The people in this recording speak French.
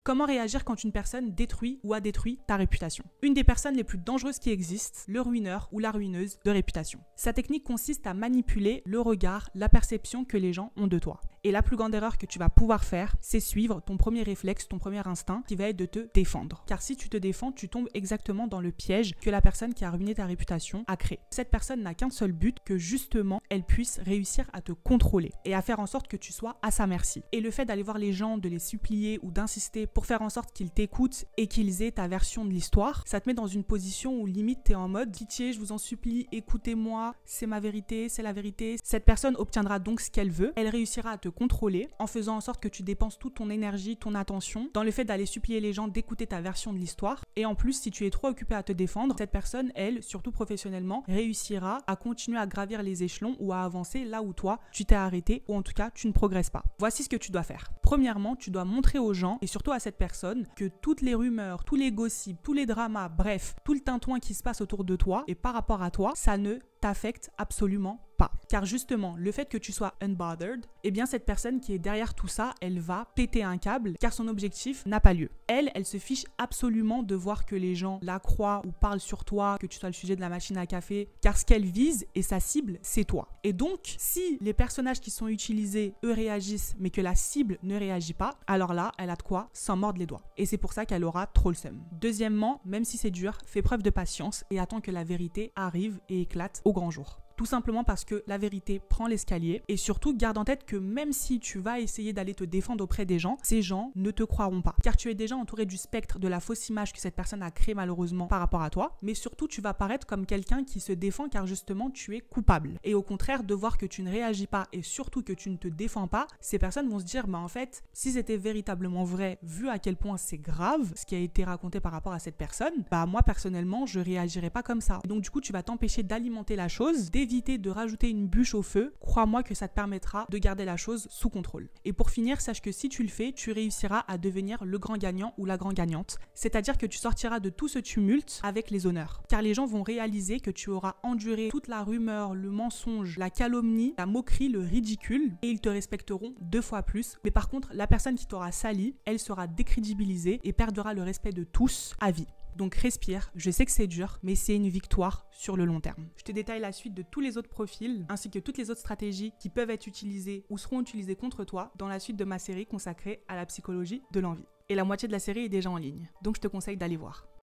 Comment réagir quand une personne détruit ou a détruit ta réputation? Une des personnes les plus dangereuses qui existent, le ruineur ou la ruineuse de réputation. Sa technique consiste à manipuler le regard, la perception que les gens ont de toi. Et la plus grande erreur que tu vas pouvoir faire, c'est suivre ton premier réflexe, ton premier instinct, qui va être de te défendre. Car si tu te défends, tu tombes exactement dans le piège que la personne qui a ruiné ta réputation a créé. Cette personne n'a qu'un seul but, que justement, elle puisse réussir à te contrôler et à faire en sorte que tu sois à sa merci. Et le fait d'aller voir les gens, de les supplier ou d'insister pour faire en sorte qu'ils t'écoutent et qu'ils aient ta version de l'histoire, ça te met dans une position où limite t'es en mode pitié, je vous en supplie, écoutez-moi, c'est ma vérité, c'est la vérité. Cette personne obtiendra donc ce qu'elle veut, elle réussira à te contrôler en faisant en sorte que tu dépenses toute ton énergie, ton attention dans le fait d'aller supplier les gens d'écouter ta version de l'histoire. Et en plus, si tu es trop occupé à te défendre, cette personne, elle, surtout professionnellement, réussira à continuer à gravir les échelons ou à avancer là où toi, tu t'es arrêté ou en tout cas, tu ne progresses pas. Voici ce que tu dois faire. Premièrement, tu dois montrer aux gens et surtout à cette personne que toutes les rumeurs, tous les gossips, tous les dramas, bref, tout le tintouin qui se passe autour de toi et par rapport à toi, ça ne t'affecte absolument pas. Car justement, le fait que tu sois unbothered, eh bien cette personne qui est derrière tout ça, elle va péter un câble car son objectif n'a pas lieu. Elle se fiche absolument de voir que les gens la croient ou parlent sur toi, que tu sois le sujet de la machine à café, car ce qu'elle vise et sa cible, c'est toi. Et donc, si les personnages qui sont utilisés, eux réagissent, mais que la cible ne réagit pas, alors là, elle a de quoi s'en mordre les doigts. Et c'est pour ça qu'elle aura trop le seum. Deuxièmement, même si c'est dur, fais preuve de patience et attends que la vérité arrive et éclate au grand jour. Tout simplement parce que la vérité prend l'escalier et surtout garde en tête que même si tu vas essayer d'aller te défendre auprès des gens, ces gens ne te croiront pas. Car tu es déjà entouré du spectre de la fausse image que cette personne a créée malheureusement par rapport à toi, mais surtout tu vas paraître comme quelqu'un qui se défend car justement tu es coupable. Et au contraire, de voir que tu ne réagis pas et surtout que tu ne te défends pas, ces personnes vont se dire en fait, si c'était véritablement vrai, vu à quel point c'est grave ce qui a été raconté par rapport à cette personne, moi personnellement je réagirais pas comme ça. Et donc du coup tu vas t'empêcher d'alimenter la chose, d'éviter de rajouter une bûche au feu, crois-moi que ça te permettra de garder la chose sous contrôle. Et pour finir, sache que si tu le fais, tu réussiras à devenir le grand gagnant ou la grande gagnante. C'est-à-dire que tu sortiras de tout ce tumulte avec les honneurs. Car les gens vont réaliser que tu auras enduré toute la rumeur, le mensonge, la calomnie, la moquerie, le ridicule, et ils te respecteront 2 fois plus. Mais par contre, la personne qui t'aura sali, elle sera décrédibilisée et perdra le respect de tous à vie. Donc respire, je sais que c'est dur, mais c'est une victoire sur le long terme. Je te détaille la suite de tous les autres profils, ainsi que toutes les autres stratégies qui peuvent être utilisées ou seront utilisées contre toi dans la suite de ma série consacrée à la psychologie de l'envie. Et la moitié de la série est déjà en ligne, donc je te conseille d'aller voir.